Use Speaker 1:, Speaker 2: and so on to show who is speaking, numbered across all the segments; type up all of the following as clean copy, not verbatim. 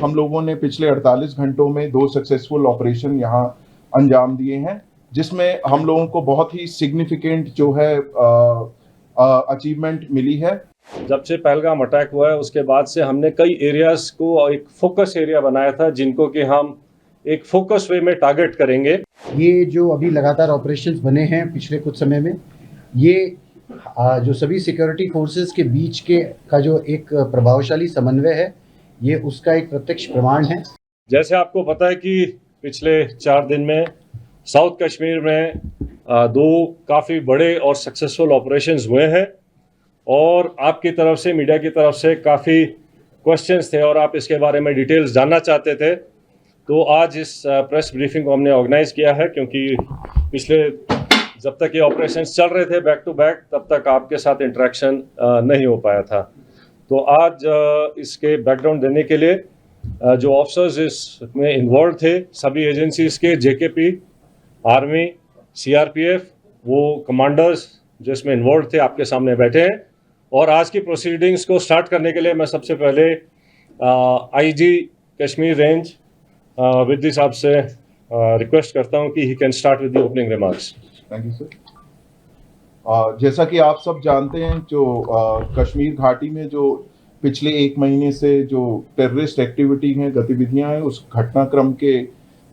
Speaker 1: हम लोगों ने पिछले 48 घंटों में 2 सक्सेसफुल ऑपरेशन यहाँ अंजाम दिए हैं, जिसमें हम लोगों को बहुत ही सिग्निफिकेंट जो है अचीवमेंट मिली है।
Speaker 2: जब से पहलगाम अटैक हुआ है उसके बाद से हमने कई एरियाज को एक फोकस एरिया बनाया था, जिनको कि हम एक फोकस वे में टारगेट करेंगे।
Speaker 3: ये जो अभी लगातार ऑपरेशंस बने हैं पिछले कुछ समय में, ये जो सभी सिक्योरिटी फोर्सेस के बीच के का जो एक प्रभावशाली समन्वय है, ये उसका एक प्रत्यक्ष प्रमाण है।
Speaker 2: जैसे आपको पता है कि पिछले 4 दिन में साउथ कश्मीर में 2 काफ़ी बड़े और सक्सेसफुल ऑपरेशंस हुए हैं, और आपकी तरफ से, मीडिया की तरफ से काफ़ी क्वेश्चंस थे और आप इसके बारे में डिटेल्स जानना चाहते थे। तो आज इस प्रेस ब्रीफिंग को हमने ऑर्गेनाइज किया है, क्योंकि पिछले जब तक ये ऑपरेशंस चल रहे थे बैक टू बैक, तब तक आपके साथ इंटरेक्शन नहीं हो पाया था। तो आज इसके बैकग्राउंड देने के लिए जो ऑफिसर्स इसमें इन्वॉल्व थे, सभी एजेंसीज के, जेकेपी, आर्मी, सीआरपीएफ, वो कमांडर्स जो इसमें इन्वॉल्व थे, आपके सामने बैठे हैं। और आज की प्रोसीडिंग्स को स्टार्ट करने के लिए मैं सबसे पहले आईजी कश्मीर रेंज विद्य साहब से रिक्वेस्ट करता हूं कि he can start with the opening remarks.
Speaker 1: Thank you sir. जैसा कि आप सब जानते हैं, जो कश्मीर घाटी में जो पिछले 1 महीने से जो टेररिस्ट एक्टिविटी हैं, गतिविधियां हैं, उस घटनाक्रम के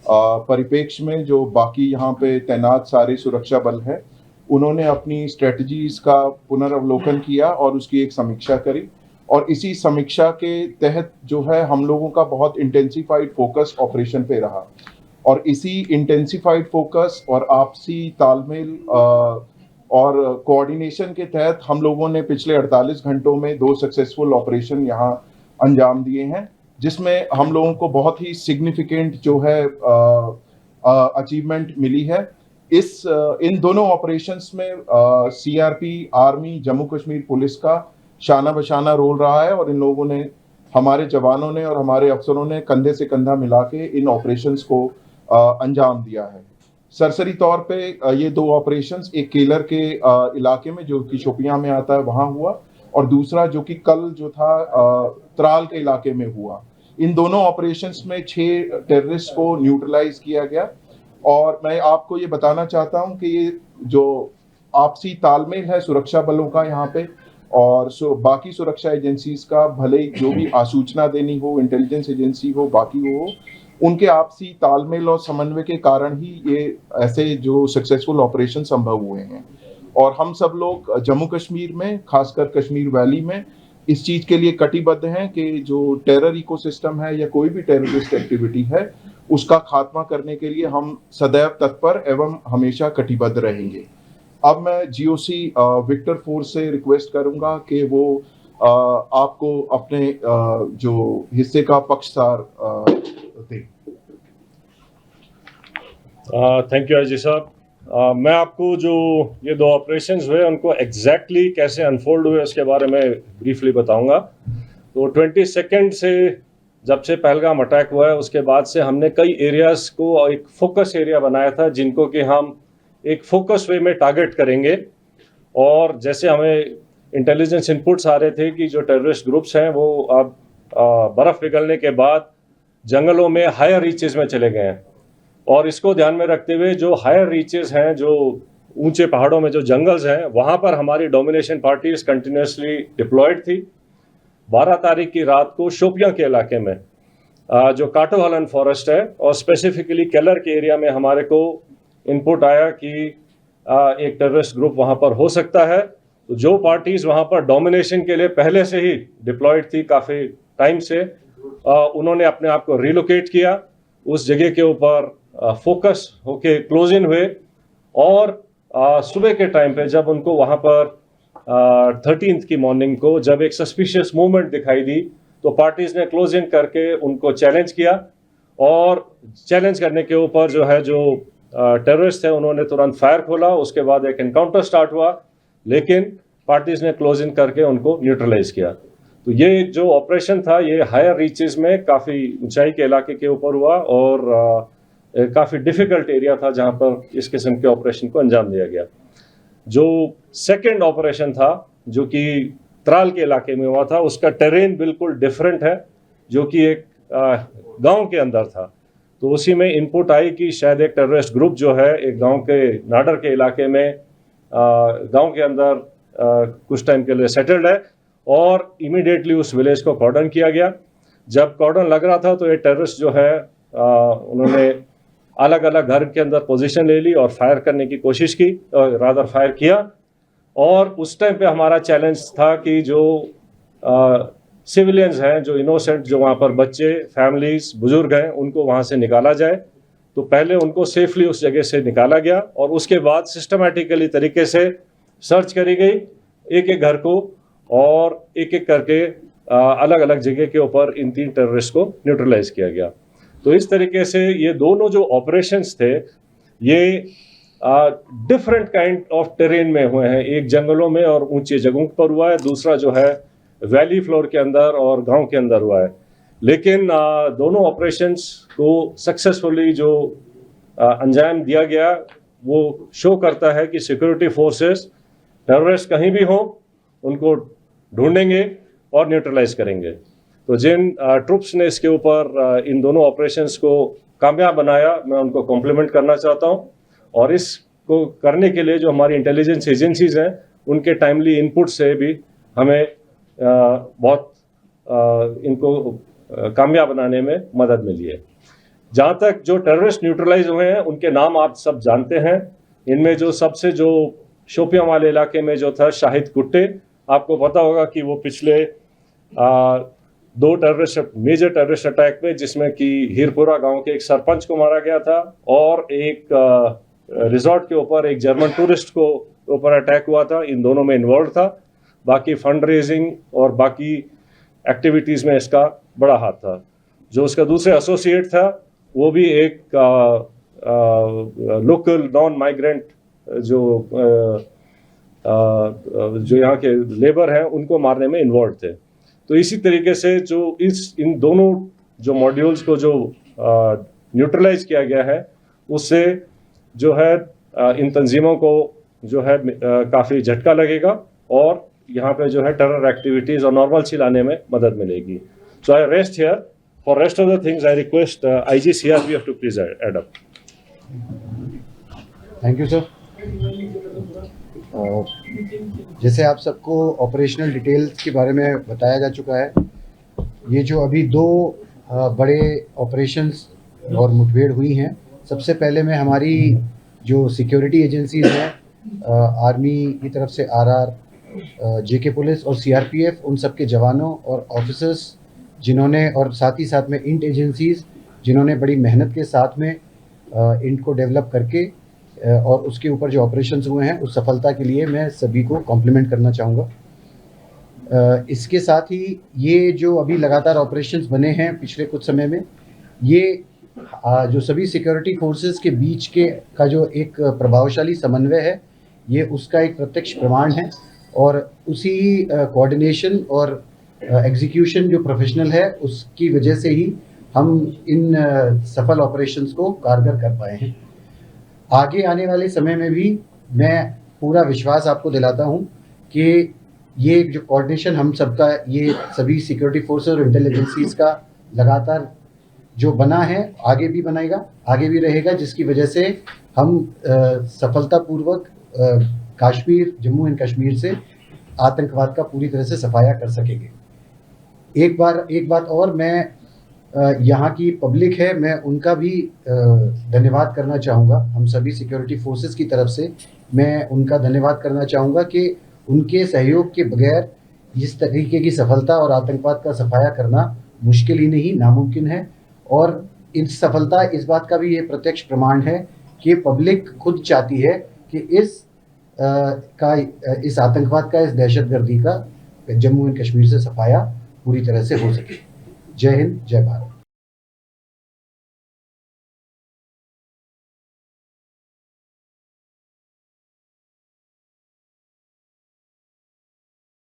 Speaker 1: परिप्रेक्ष्य में जो बाकी यहाँ पे तैनात सारे सुरक्षा बल हैं, उन्होंने अपनी स्ट्रेटजीज का पुनर्वलोकन किया और उसकी एक समीक्षा करी। और इसी समीक्षा के तहत जो है हम लोगों का बहुत इंटेंसिफाइड फोकस ऑपरेशन पे रहा, और इसी इंटेंसिफाइड फोकस और आपसी तालमेल और कोऑर्डिनेशन के तहत हम लोगों ने पिछले 48 घंटों में 2 सक्सेसफुल ऑपरेशन यहाँ अंजाम दिए हैं, जिसमें हम लोगों को बहुत ही सिग्निफिकेंट जो है अचीवमेंट मिली है। इन दोनों ऑपरेशंस में CRP, army, Jammu Kashmir police का शाना बशाना रोल रहा है, और इन लोगों ने, हमारे जवानों ने और हमारे अफसरों ने कंधे से कंधा मिला के इन ऑपरेशंस को अंजाम दिया है। सरसरी तौर पे ये 2 ऑपरेशंस, एक केलर के इलाके में जो कि शोपियां में आता है वहां हुआ, और दूसरा जो कि कल जो था त्राल के इलाके में हुआ। इन दोनों ऑपरेशंस में 6 टेररिस्ट को न्यूट्रलाइज किया गया। और मैं आपको ये बताना चाहता हूं कि ये जो आपसी तालमेल है सुरक्षा बलों का यहाँ पे, और बाकी सुरक्षा एजेंसीज का, भले जो भी आसूचना देनी हो, इंटेलिजेंस एजेंसी हो, बाकी हो, उनके आपसी तालमेल और समन्वय के कारण ही ये ऐसे जो सक्सेसफुल ऑपरेशन संभव हुए हैं। और हम सब लोग जम्मू कश्मीर में, खासकर कश्मीर वैली में, इस चीज के लिए कटिबद्ध हैं कि जो टेरर इकोसिस्टम है या कोई भी टेररिस्ट एक्टिविटी है, उसका खात्मा करने के लिए हम सदैव तत्पर एवं हमेशा कटिबद्ध रहेंगे। अब मैं जीओसी विक्टर फोर्स से रिक्वेस्ट करूंगा कि वो आपको अपने जो हिस्से का पक्षसार दें।
Speaker 2: थैंक यू अजय साहब। मैं आपको जो ये 2 ऑपरेशंस हुए उनको एग्जैक्टली कैसे अनफोल्ड हुए उसके बारे में ब्रीफली बताऊंगा। तो 22 से जब से पहलगाम अटैक हुआ है उसके बाद से हमने कई एरियाज को एक फोकस एरिया बनाया था, जिनको कि हम एक फोकस वे में टारगेट करेंगे। और जैसे हमें इंटेलिजेंस इनपुट्स आ रहे थे कि जो टेररिस्ट ग्रुप्स हैं वो अब बर्फ़ पिघलने के बाद जंगलों में हायर रीचेस में चले गए हैं, और इसको ध्यान में रखते हुए जो हायर रीचेस हैं, जो ऊंचे पहाड़ों में जो जंगल्स हैं, वहाँ पर हमारी डोमिनेशन पार्टीज कंटिन्यूसली डिप्लॉयड थी। 12 तारीख की रात को शोपियां के इलाके में जो काटोहलन फॉरेस्ट है, और स्पेसिफिकली केलर के एरिया में हमारे को इनपुट आया कि एक टेररिस्ट ग्रुप वहाँ पर हो सकता है। तो जो पार्टीज वहाँ पर डोमिनेशन के लिए पहले से ही डिप्लॉयड थी काफ़ी टाइम से, उन्होंने अपने आप को रिलोकेट किया, उस जगह के ऊपर फोकस होके क्लोज इन हुए। और सुबह के टाइम पे जब उनको वहाँ पर 13th की मॉर्निंग को जब एक सस्पिशियस मूवमेंट दिखाई दी, तो पार्टीज ने क्लोज इन करके उनको चैलेंज किया, और चैलेंज करने के ऊपर जो है जो टेररिस्ट थे उन्होंने तुरंत फायर खोला। उसके बाद एक एनकाउंटर स्टार्ट हुआ, लेकिन पार्टीज ने क्लोज इन करके उनको न्यूट्रलाइज किया। तो ये जो ऑपरेशन था ये हायर रीचेस में काफ़ी ऊंचाई के इलाके के ऊपर हुआ, और काफ़ी डिफिकल्ट एरिया था जहां पर इस किस्म के ऑपरेशन को अंजाम दिया गया। जो सेकंड ऑपरेशन था जो कि त्राल के इलाके में हुआ था, उसका टेरेन बिल्कुल डिफरेंट है, जो कि एक गांव के अंदर था। तो उसी में इनपुट आई कि शायद एक टेररिस्ट ग्रुप जो है एक गांव के नाडर के इलाके में गांव के अंदर कुछ टाइम के लिए सेटल्ड है, और इमीडिएटली उस विलेज को कॉर्डन किया गया। जब कॉर्डन लग रहा था तो ये टेररिस्ट जो है उन्होंने अलग अलग घर के अंदर पोजीशन ले ली और फायर करने की कोशिश की, रादर फायर किया। और उस टाइम पे हमारा चैलेंज था कि जो सिविलियंस हैं, जो इनोसेंट, जो वहाँ पर बच्चे, फैमिलीज, बुजुर्ग हैं, उनको वहाँ से निकाला जाए। तो पहले उनको सेफली उस जगह से निकाला गया और उसके बाद सिस्टमैटिकली तरीके से सर्च करी गई एक एक घर को, और एक एक करके अलग अलग जगह के ऊपर इन 3 टेररिस्ट को न्यूट्रलाइज किया गया। तो इस तरीके से ये दोनों जो ऑपरेशंस थे ये डिफरेंट काइंड ऑफ टेरेन में हुए हैं। एक जंगलों में और ऊंची जगहों पर हुआ है, दूसरा जो है वैली फ्लोर के अंदर और गांव के अंदर हुआ है। लेकिन दोनों ऑपरेशंस को सक्सेसफुली जो अंजाम दिया गया वो शो करता है कि सिक्योरिटी फोर्सेस टेररिस्ट कहीं भी हों उनको ढूंढेंगे और न्यूट्रलाइज करेंगे। तो जिन ट्रुप्स ने इसके ऊपर इन दोनों ऑपरेशंस को कामयाब बनाया, मैं उनको कॉम्प्लीमेंट करना चाहता हूं। और इसको करने के लिए जो हमारी इंटेलिजेंस एजेंसीज हैं उनके टाइमली इनपुट से भी हमें बहुत इनको कामयाब बनाने में मदद मिली है। जहाँ तक जो टेररिस्ट न्यूट्रलाइज हुए हैं उनके नाम आप सब जानते हैं। इनमें जो सबसे जो शोपियां वाले इलाके में जो था शाहिद कुट्टे, आपको पता होगा कि वो पिछले 2 मेजर टेररिस्ट अटैक में, जिसमें कि हीरपुरा गांव के एक सरपंच को मारा गया था और एक रिजॉर्ट के ऊपर एक जर्मन टूरिस्ट को ऊपर अटैक हुआ था, इन दोनों में इन्वॉल्व था। बाकी फंड रेजिंग और बाकी एक्टिविटीज़ में इसका बड़ा हाथ था। जो उसका दूसरे एसोसिएट था वो भी एक लोकल नॉन माइग्रेंट जो यहाँ के लेबर हैं उनको मारने में इन्वॉल्व थे। तो इसी तरीके से जो इन दोनों जो मॉड्यूल्स को जो न्यूट्रलाइज किया गया है उससे जो है इन तंजीमों को जो है काफ़ी झटका लगेगा और यहाँ पे जो है टेरर एक्टिविटीज़ और नॉर्मलसी लाने में मदद मिलेगी। So I rest here. For rest of the things I request IG CRPF to please add up.
Speaker 3: Thank you sir. जैसे आप सबको ऑपरेशनल डिटेल्स के बारे में बताया जा चुका है, ये जो अभी 2 बड़े ऑपरेशंस और मुठभेड़ हुई हैं, सबसे पहले मैं हमारी जो सिक्योरिटी एजेंसीज हैं, आर्मी की तरफ से RR, JK पुलिस और CRPF, उन सब के जवानों और ऑफिसर्स जिन्होंने, और साथ ही साथ में इंट एजेंसीज जिन्होंने बड़ी मेहनत के साथ में इंट को डेवलप करके और उसके ऊपर जो ऑपरेशंस हुए हैं उस सफलता के लिए मैं सभी को कॉम्प्लीमेंट करना चाहूँगा। इसके साथ ही ये जो अभी लगातार ऑपरेशंस बने हैं पिछले कुछ समय में, ये जो सभी सिक्योरिटी फोर्सेस के बीच के का जो एक प्रभावशाली समन्वय है, ये उसका एक प्रत्यक्ष प्रमाण है। और उसी कोऑर्डिनेशन और एग्जीक्यूशन जो प्रोफेशनल है उसकी वजह से ही हम इन सफल ऑपरेशंस को कारगर कर पाए हैं। आगे आने वाले समय में भी मैं पूरा विश्वास आपको दिलाता हूं कि ये जो कोऑर्डिनेशन हम सबका, ये सभी सिक्योरिटी फोर्सेस और इंटेलिजेंसीज का लगातार जो बना है आगे भी बनाएगा, आगे भी रहेगा, जिसकी वजह से हम सफलतापूर्वक कश्मीर, जम्मू एंड कश्मीर से आतंकवाद का पूरी तरह से सफाया कर सकेंगे। एक बात और, मैं यहाँ की पब्लिक है, मैं उनका भी धन्यवाद करना चाहूँगा। हम सभी सिक्योरिटी फोर्सेस की तरफ से मैं उनका धन्यवाद करना चाहूँगा कि उनके सहयोग के बगैर इस तरीके की सफलता और आतंकवाद का सफाया करना मुश्किल ही नहीं, नामुमकिन है। और इस सफलता इस बात का भी ये प्रत्यक्ष प्रमाण है कि पब्लिक खुद चाहती है कि इस आतंकवाद का, इस दहशतगर्दी का जम्मू एंड कश्मीर से सफाया पूरी तरह से हो सके। जय हिंद, जय भारत।